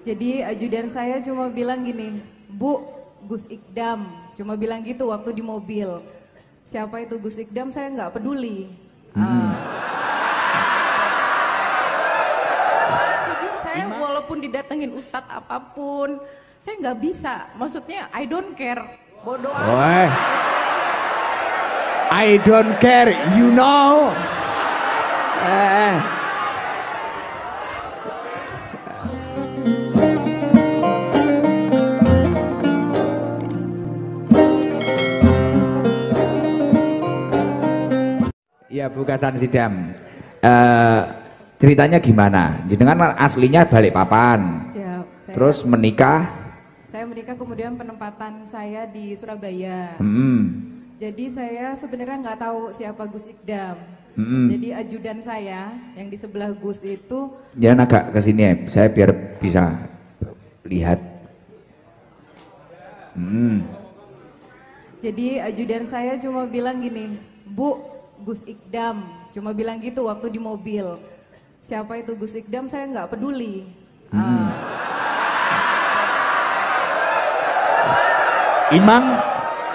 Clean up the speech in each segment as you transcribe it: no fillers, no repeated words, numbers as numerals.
Jadi ajudan saya cuma bilang gini, Bu, Gus Ikdam, cuma bilang gitu waktu di mobil. Siapa itu Gus Ikdam saya nggak peduli. Jujur saya walaupun didatengin ustadz apapun, saya nggak bisa. Maksudnya I don't care, bodoh amat. I don't care, you know. Ya Bu Kasan Sidam, ceritanya gimana? Jenengan aslinya Balikpapan, Siap. terus menikah? Saya menikah kemudian penempatan saya di Surabaya. Jadi saya sebenarnya nggak tahu siapa Gus Ikdam. Jadi ajudan saya yang di sebelah Gus itu. Jangan agak ke sini ya, saya biar bisa lihat. Jadi ajudan saya cuma bilang gini, Bu, Gus Ikdam, cuma bilang gitu waktu di mobil. Siapa itu Gus Ikdam saya nggak peduli.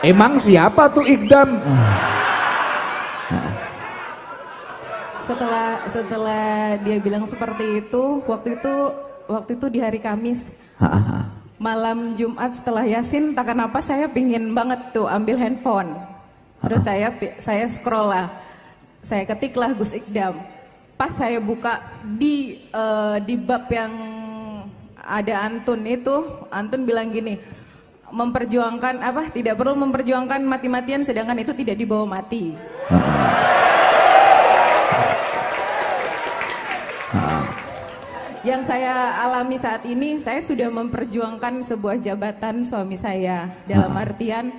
Emang siapa tuh Ikdam? Setelah dia bilang seperti itu, waktu itu di hari Kamis. Malam Jumat setelah Yasin, tak kenapa saya pingin banget tuh ambil handphone. Terus saya scroll lah, saya ketiklah Gus Ikdam. Pas saya buka di bab yang ada Antun itu, Antun bilang gini, memperjuangkan apa? Tidak perlu memperjuangkan mati-matian, sedangkan itu tidak dibawa mati. Yang saya alami saat ini, saya sudah memperjuangkan sebuah jabatan suami saya. Dalam artian,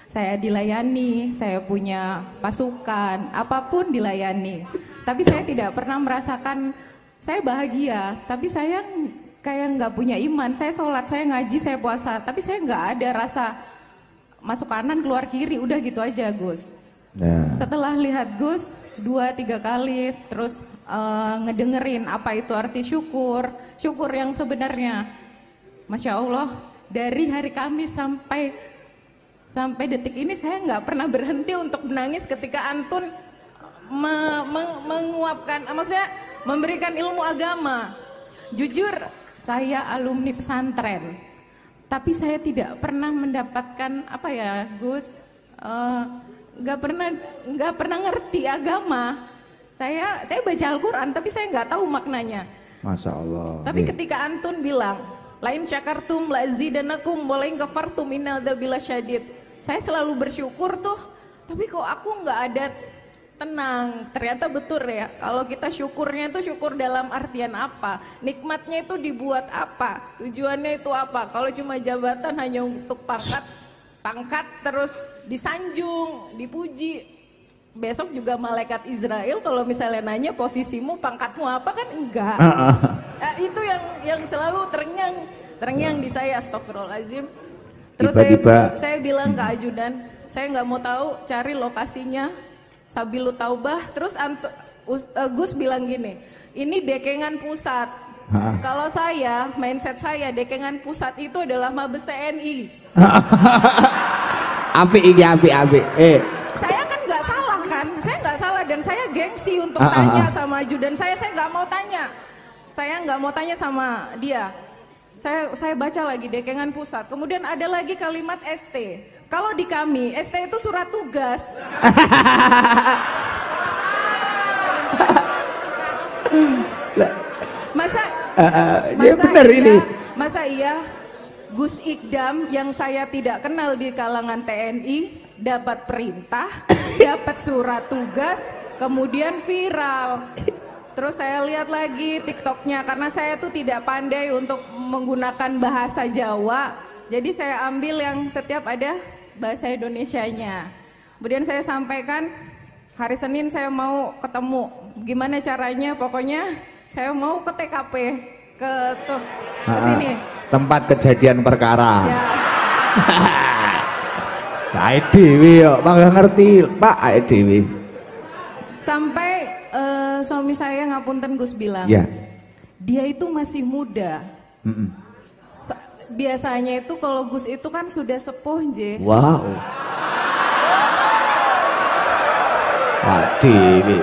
saya dilayani, saya punya pasukan, apapun dilayani. Tapi saya tidak pernah merasakan, saya bahagia, tapi saya kayak nggak punya iman. Saya sholat, saya ngaji, saya puasa, tapi saya nggak ada rasa masuk kanan, keluar kiri, udah gitu aja Gus. Setelah lihat Gus 2-3 kali, terus ngedengerin apa itu arti syukur yang sebenarnya, Masya Allah, dari hari Kamis sampai detik ini saya nggak pernah berhenti untuk menangis ketika Antun menguapkan, maksudnya memberikan ilmu agama. Jujur, saya alumni pesantren, tapi saya tidak pernah mendapatkan apa ya Gus, nggak pernah ngerti agama. Saya baca Al-Quran tapi saya nggak tahu maknanya. Masya Allah. Tapi ketika Antun bilang, lain syakartum lazidanakum walain kafartum innadzabila syadid. Saya selalu bersyukur tuh, tapi kok aku nggak ada tenang. Ternyata betul ya, kalau kita syukurnya itu syukur dalam artian apa? Nikmatnya itu dibuat apa? Tujuannya itu apa? Kalau cuma jabatan hanya untuk pangkat terus disanjung, dipuji. Besok juga malaikat Israel kalau misalnya nanya posisimu, pangkatmu apa, kan enggak. Itu yang selalu terngiang di saya, astagfirullahaladzim. Terus saya bilang ke ajudan, saya nggak mau tahu, cari lokasinya Sabilu Taubah. Terus Gus bilang gini, ini Dekengan Pusat. Kalau saya, mindset saya, Dekengan Pusat itu adalah Mabes TNI. Api. Saya kan nggak salah kan, saya nggak salah dan saya gengsi untuk tanya sama ajudan saya nggak mau tanya. Saya nggak mau tanya sama dia. Saya baca lagi Dekengan Pusat. Kemudian ada lagi kalimat ST. Kalau di kami, ST itu surat tugas. Masa iya Gus Ikdam yang saya tidak kenal di kalangan TNI dapat perintah, dapat surat tugas, kemudian viral. Terus saya lihat lagi TikToknya karena saya tuh tidak pandai untuk menggunakan bahasa Jawa. Jadi saya ambil yang setiap ada bahasa Indonesianya. Kemudian saya sampaikan hari Senin saya mau ketemu. Gimana caranya? Pokoknya saya mau ke TKP, ke sini. Tempat kejadian perkara. Siap. Ae dhewe yo, mangga ngerti, Pak, ae dhewe. Sampai suami saya ngapunten Gus bilang, dia itu masih muda. Biasanya itu kalau Gus itu kan sudah sepuh, J. Wow. Pak Dewi.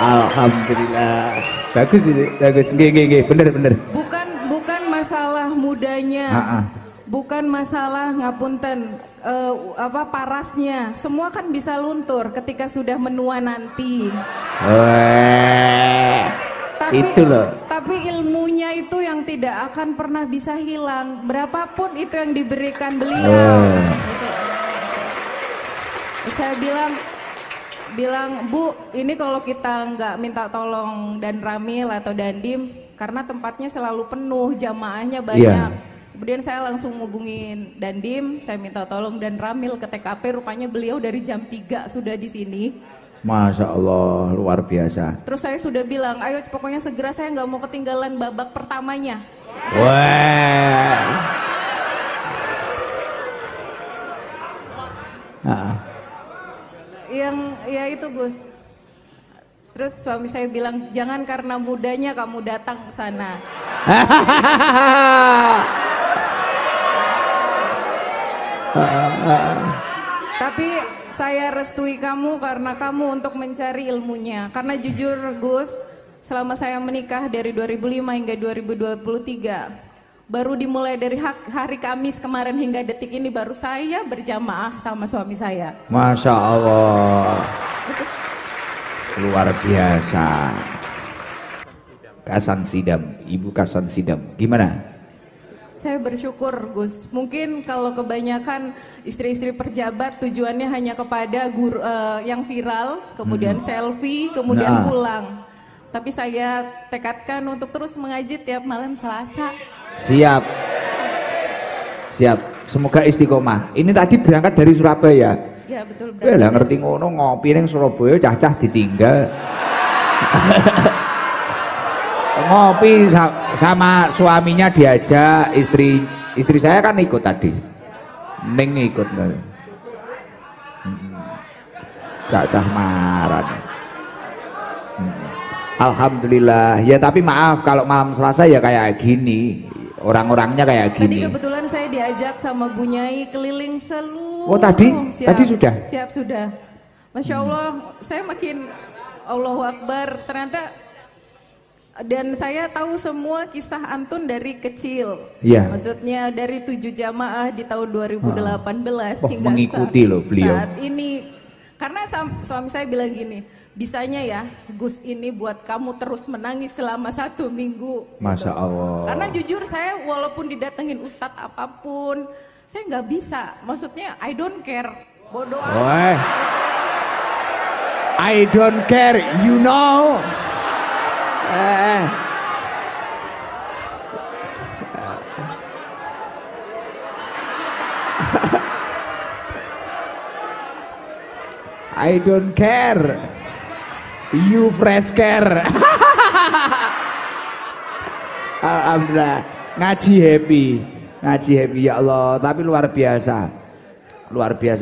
Alhamdulillah. Bagus ini, bagus. Nggih, bener. Bukan masalah mudanya. Bukan masalah ngapunten parasnya. Semua kan bisa luntur ketika sudah menua nanti. Itu loh. Tapi ilmunya itu yang tidak akan pernah bisa hilang. Berapapun itu yang diberikan beliau. Saya bilang, Bu, ini kalau kita nggak minta tolong dan Ramil atau Dandim, karena tempatnya selalu penuh, jamaahnya banyak. Kemudian saya langsung hubungin Dandim, saya minta tolong dan Ramil ke TKP, rupanya beliau dari jam 3 sudah di sini. Masya Allah, luar biasa. Terus saya sudah bilang, ayo pokoknya segera, saya nggak mau ketinggalan babak pertamanya. Yang ya itu Gus. Terus suami saya bilang, jangan karena mudanya kamu datang ke sana. Tapi saya restui kamu karena kamu untuk mencari ilmunya. Karena jujur Gus, selama saya menikah dari 2005 hingga 2023, baru dimulai dari hari Kamis kemarin hingga detik ini baru saya berjamaah sama suami saya. Masya Allah. Luar biasa. Kasan Sidam, Ibu Kasan Sidam, gimana? Saya bersyukur Gus, mungkin kalau kebanyakan istri-istri pejabat tujuannya hanya kepada guru, yang viral, kemudian selfie, kemudian pulang. Tapi saya tekadkan untuk terus mengaji tiap malam Selasa. Siap, semoga istiqomah. Ini tadi berangkat dari Surabaya. Ya betul. Lah ngerti ngono ngopi ning Surabaya cacah ditinggal. Ngopi sama suaminya diajak, istri saya kan ikut tadi. Neng ikut. Cacah maran. Alhamdulillah. Ya tapi maaf kalau malam Selasa ya kayak gini. Orang-orangnya kayak gini. Tadi kebetulan saya diajak sama Bu Nyai keliling seluruh. Oh tadi sudah? Siap sudah. Masya Allah, saya makin Allahu Akbar ternyata. Dan saya tahu semua kisah Antun dari kecil. Iya. Maksudnya dari 7 jamaah di tahun 2018 hingga mengikuti loh beliau. Saat ini. Karena suami saya bilang gini, bisanya ya Gus ini buat kamu terus menangis selama 1 minggu. Masya Allah. Karena jujur saya walaupun didatengin ustadz apapun, saya nggak bisa. Maksudnya I don't care, bodoh amat. I don't care, you know. I don't care, you fresh care. Alhamdulillah, ngaji happy ya Allah. Tapi luar biasa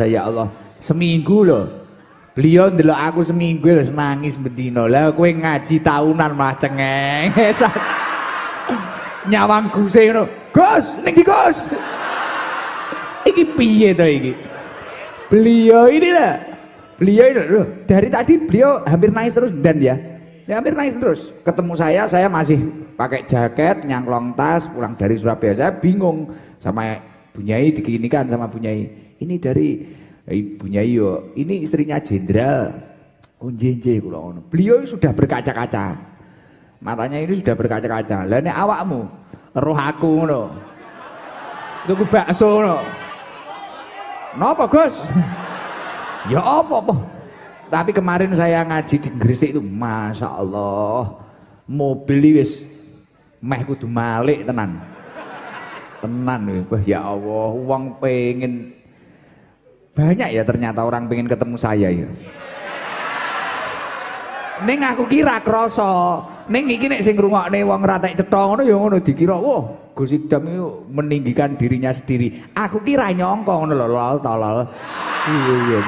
ya Allah. Seminggu loh. Beliau ndelok aku seminggu lho nangis bendino. Lah kowe ngaji tahunan mah cengeng. Nyawang Guse ngono. Gus, ning ndi Gus? Iki piye to iki? Beliau ini loh, dari tadi beliau hampir nangis terus dan ya hampir nangis terus. Ketemu saya masih pakai jaket, nyangklong tas, pulang dari Surabaya. Saya bingung sama Bu Nyai, dikinikan sama Bu Nyai. Ini dari Ibu Nyai yo, ini istrinya jenderal. Oh njenje kula ngono. Beliau sudah berkaca-kaca. Matanya ini sudah berkaca-kaca. Lah nek awakmu roh aku ngono. Tuku bakso ngono. Napa, Gus? Ya apa-apa. Tapi kemarin saya ngaji di Gresik itu Masya Allah. Mobil wis meh kudu malik tenan. Wah ya Allah, uang pengen banyak ya ternyata orang pengen ketemu saya ya. Ning aku kira kroso. Ning iki nek sing ngrungokne wong ratek cetha ngono ya ngono dikira wah Gus Idam itu meninggikan dirinya sendiri. Aku kira nyongko ngono lho tolol. Iya.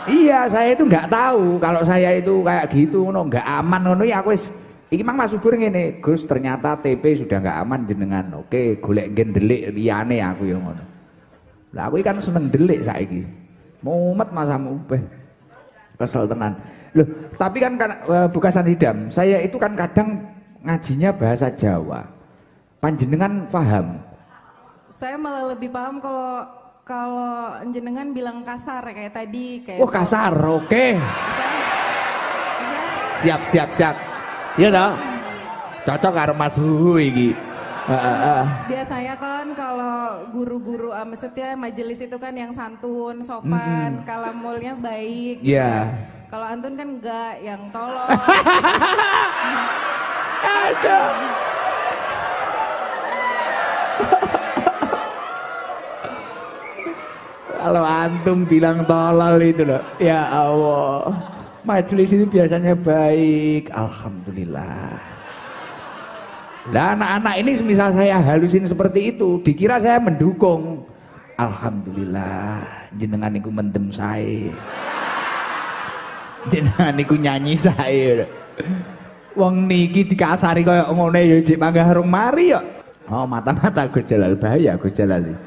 Iya, saya itu nggak tahu kalau saya itu kayak gitu, nggak aman, ngono ya aku wis. Iki mang Mas Subur ngene, Gus ternyata TP sudah nggak aman jenengan. Oke, golek ndelik liyane aku ya ngono. Lah aku kan seneng ndelik saiki. Mumet masamu, kesel tenan. Loh, tapi kan Bukasan Hidam, saya itu kan kadang ngajinya bahasa Jawa. Panjenengan paham? Saya malah lebih paham kalau jenengan bilang kasar kayak tadi kayak. Oh kasar, oke. Siap. Iya toh? Cocok karo Mas Huhu iki. Biasanya kan kalau guru-guru maksudnya majelis itu kan yang santun, sopan, kalamulnya baik. Iya. Gitu. Kalau antun kan enggak, yang tolong. Ada. Kalau antum bilang tolol itu loh, ya Allah. Majelis itu biasanya baik, alhamdulillah. Lah anak-anak ini semisal saya halusin seperti itu, dikira saya mendukung. Alhamdulillah, jenengan niku mendem saya. Jenengan niku nyanyi saya. Wong niki dikasari kaya ngene ya jek panggah harung mari ya. Oh, mata-mata Gus Jalal, bahaya Gus Jalal.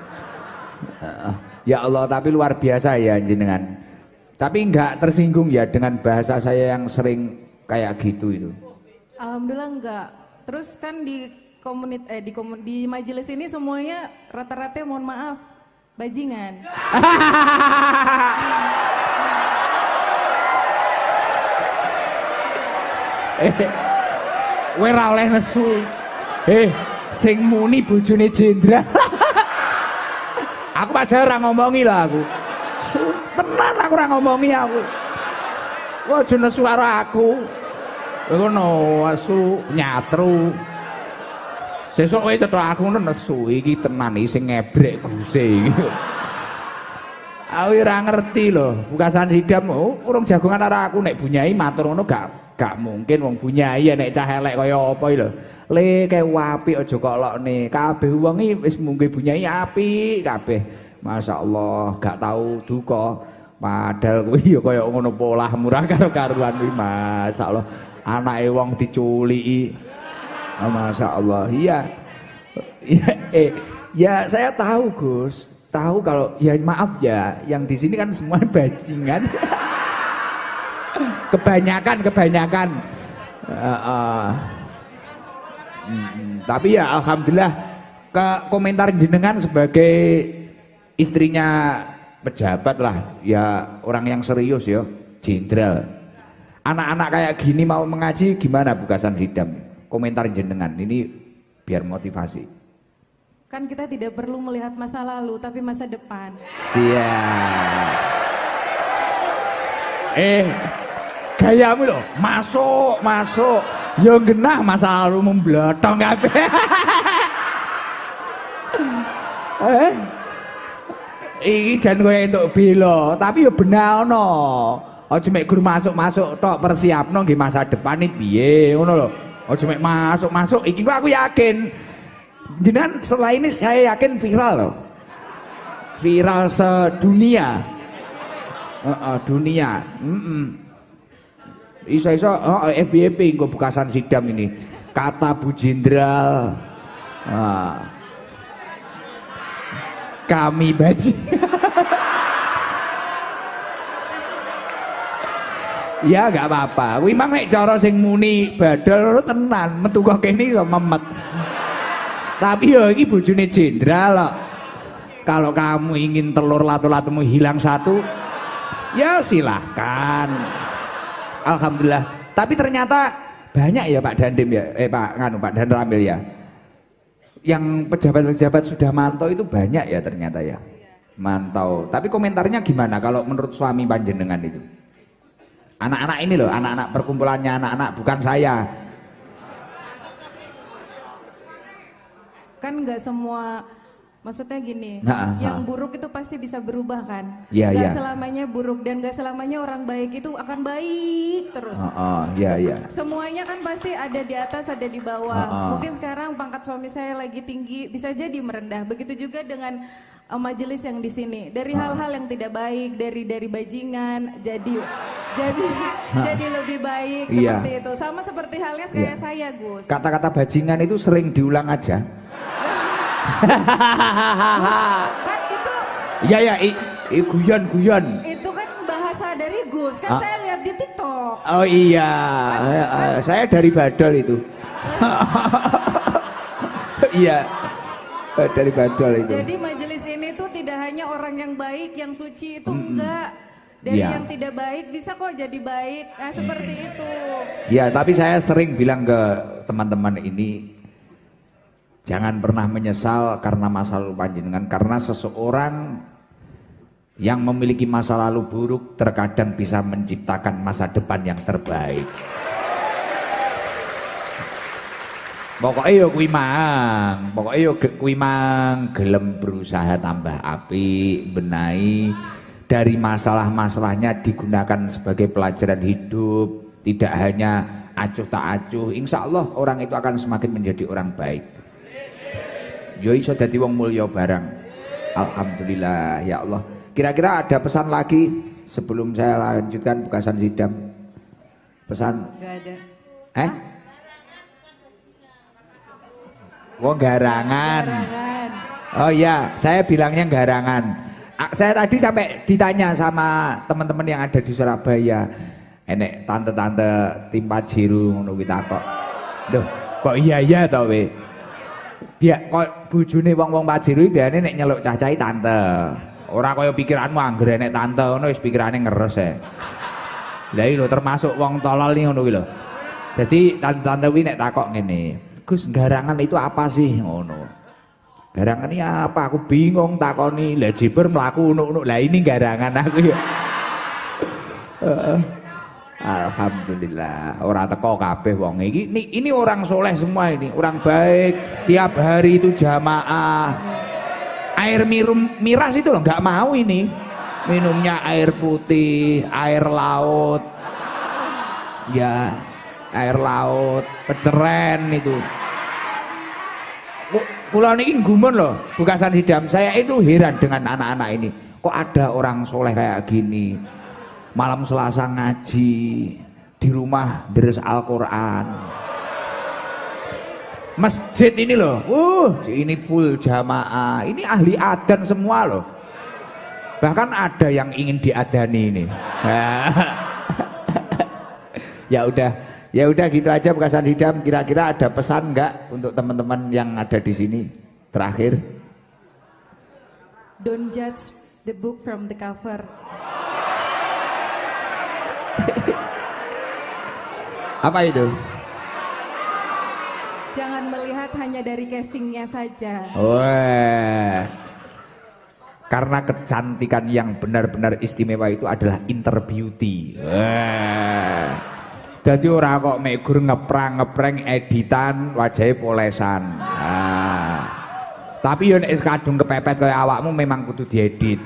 Ya Allah, tapi luar biasa ya jenengan. Tapi enggak tersinggung ya dengan bahasa saya yang sering kayak gitu itu. Alhamdulillah enggak. Terus kan di majelis ini semuanya rata-rata mohon maaf bajingan. Kowe ora oleh nesu. Sing muni bojone jenderal. Aku padahal ora ngomongi lah aku. Tenan aku ora ngomongi aku. Wah jene suara aku. Ngono asu nyatru. Sesuk kowe cetok aku nesu iki tenan iki sing ngebrek guse iki. Aku ora ngerti lho, Bukasan Hidam urung jagongan karo aku nek Bunyai matur ngono gak mungkin wong Bunyai nek cah elek kaya apa lho. Le kae apik aja kok lokne. Kabeh wong iki wis mungke Bunyai apik kabeh. Masyaallah, gak tahu duka. Padahal kuwi ya kaya ngono polah murah karo karuan kuwi masyaallah. Anake wong diculiki. Masyaallah. Iya. Ya saya tahu Gus. Tahu kalau ya maaf ya, yang di sini kan semua bajingan. kebanyakan. Tapi ya alhamdulillah ke komentar jenengan sebagai istrinya pejabat lah, ya orang yang serius ya, jenderal. Anak-anak kayak gini mau mengaji gimana Bukasan Hidam? Komentar jenengan ini biar motivasi. Kan kita tidak perlu melihat masa lalu tapi masa depan. Siap. Gayamu loh, masuk. Yo genah masa lalu memblotong kabeh. Iki jan kowe entuk bela, tapi yo benalno. Aja mek gur masuk tok persiapno nggih masa depan iki piye ngono lho. Aja mek masuk iki aku yakin. Jenengan setelah ini saya yakin viral loh. Viral sedunia. Dunia. Iso-iso FBP engko Bukasan Hidam ini. Kata Bu Jenderal. Kami baji. Ya gak apa-apa. Kuwi mang nek cara sing muni badal tenan, metu kok kene iso memet. Tapi ya ini bojone jenderal loh. Kalau kamu ingin telur latu-latumu hilang satu, ya silahkan. Alhamdulillah. Tapi ternyata banyak ya Pak Dandim ya, Pak Dan Ramil ya. Yang pejabat-pejabat sudah mantau itu banyak ya ternyata ya. Mantau. Tapi komentarnya gimana kalau menurut suami panjenengan itu? Anak-anak ini loh, anak-anak perkumpulannya anak-anak bukan saya. Kan nggak semua, maksudnya gini, yang buruk itu pasti bisa berubah kan? Nggak selamanya buruk dan nggak selamanya orang baik itu akan baik terus. Semuanya kan pasti ada di atas, ada di bawah. Mungkin sekarang pangkat suami saya lagi tinggi, bisa jadi merendah. Begitu juga dengan majelis yang di sini. Dari hal-hal yang tidak baik, dari bajingan jadi lebih baik seperti itu. Sama seperti halnya kayak saya, Gus. Kata-kata bajingan itu sering diulang aja. Kan itu Iya, guyon. itu kan bahasa dari Gus, kan saya lihat di TikTok. Oh iya, saya dari Badol itu. Iya, dari Badol itu. Jadi majelis ini tuh tidak hanya orang yang baik, yang suci itu enggak. Dari yang tidak baik bisa kok jadi baik, nah seperti itu. Ya, tapi saya sering bilang ke teman-teman ini, jangan pernah menyesal karena masa lalu panjenengan, karena seseorang yang memiliki masa lalu buruk terkadang bisa menciptakan masa depan yang terbaik. Pokoknya yo kuwi mang gelem berusaha tambah apik, benahi dari masalah-masalahnya digunakan sebagai pelajaran hidup, tidak hanya acuh tak acuh. Insya Allah orang itu akan semakin menjadi orang baik. Yo iso dadi wong mulya barang. Alhamdulillah ya Allah. Kira-kira ada pesan lagi sebelum saya lanjutkan bukasan sidam? Pesan? Enggak ada. Oh garangan. Oh iya, saya bilangnya garangan. Saya tadi sampai ditanya sama teman-teman yang ada di Surabaya, enek tante-tante tim Pajero ngono kuwi takok. Duh, kok iya toh we? Biak kok bojone wong-wong Pajero biasane nek nyeluk cacahe tante. Ora kaya pikiranmu anggere enek tante ngono wis pikirane ngeres e. Lah iki lho termasuk wong tolol iki ngono kuwi lho. Dadi tante-tante kuwi nek takok ngene, "Gus, garangan itu apa sih?" ngono. Garangan ini apa? Aku bingung takoni. Lah jiber mlaku unuk-unuk. Lah ini garangan aku ya. Alhamdulillah. Ora teko kabeh wong iki. Ini orang soleh semua ini, orang baik. Tiap hari itu jamaah. Air miras itu loh nggak mau ini. Minumnya air putih, air laut. Ya, air laut, peceren itu. Kula niki gumun loh, bukasan sidam. Saya itu heran dengan anak-anak ini. Kok ada orang soleh kayak gini? Malam Selasa ngaji, di rumah deres Al-Quran. Masjid ini loh, ini full jamaah. Ini ahli adzan semua loh. Bahkan ada yang ingin diadani ini. Ya udah gitu aja bukasan sidam. Kira-kira ada pesan nggak untuk teman-teman yang ada di sini? Terakhir. Don't judge the book from the cover. Apa itu? Jangan melihat hanya dari casingnya saja. Wah. Karena kecantikan yang benar-benar istimewa itu adalah inner beauty. Wah. Jadi orang kok megur ngeprang editan wajahnya polesan. Tapi yo nek kadung kepepet kaya awakmu memang kudu diedit.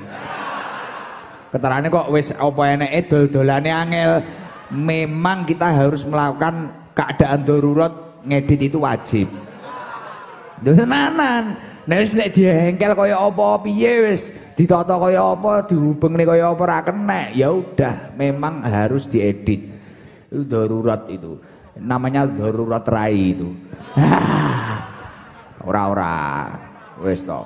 Keterane kok wis apa eneke dol-dolane angel. Memang kita harus melakukan keadaan darurat, ngedit itu wajib. Tenanan. Nek diengkel kaya apa piye wis ditata kaya apa, dihubengne kaya apa ora kenek. Ya udah, memang harus diedit. Itu darurat itu, namanya darurat rai itu. Ora wis to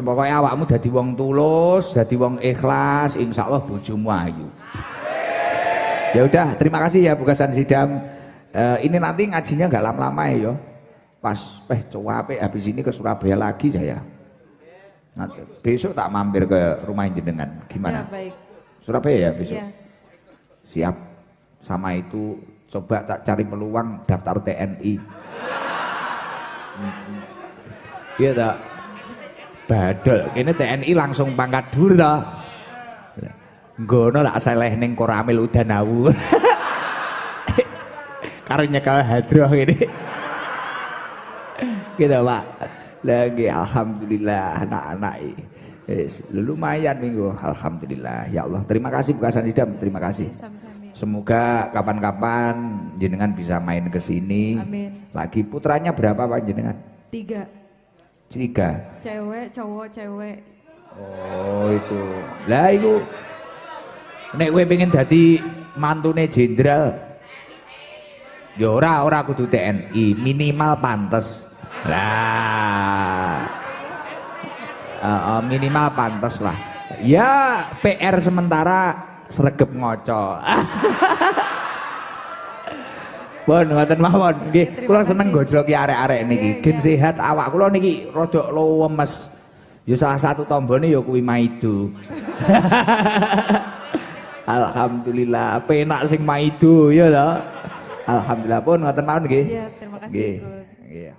pokoknya awakmu dadi wong tulus, dadi wong ikhlas, insyaallah bojomu ayu. Ya udah, terima kasih ya bukasan sidam. Ini nanti ngajinya nggak lama-lama ya. Pas cuape habis ini ke Surabaya lagi saya. Nanti besok tak mampir ke rumah jenengan. Gimana? Siap, baik. Surabaya ya besok. Ya. Siap. Sama itu coba tak cari peluang daftar TNI. Iya tak? Badol, ini TNI langsung pangkat dhuwur ta. Nggono lak seleh ning Koramil udan awu. Karo nyekel hadroh ini. Gitu Pak. Lagi alhamdulillah anak-anak ini. Lumayan minggu, alhamdulillah. Ya Allah, terima kasih bukasan sidam, terima kasih. Sama-sama. Semoga kapan-kapan jenengan bisa main ke sini. Amin. Lagi putranya berapa Pak jenengan? 3. 3. Cewek, cowok, cewek. Oh itu. Lah iku nek kowe pengen dadi mantune jenderal. Ya ora kudu TNI, minimal pantes. Lah. Minimal pantes lah. Ya PR sementara sregep ngoco. Bon, ngoten mawon nggih. Kula seneng gojloki arek-arek niki. Gen sehat awak kula niki rada lemes. Ya salah satu tombone ya kuwi maido. Alhamdulillah, penak sing maido ya lho. Alhamdulillah pun ngoten mawon nggih. Iya, terima kasih Gus. Nggih.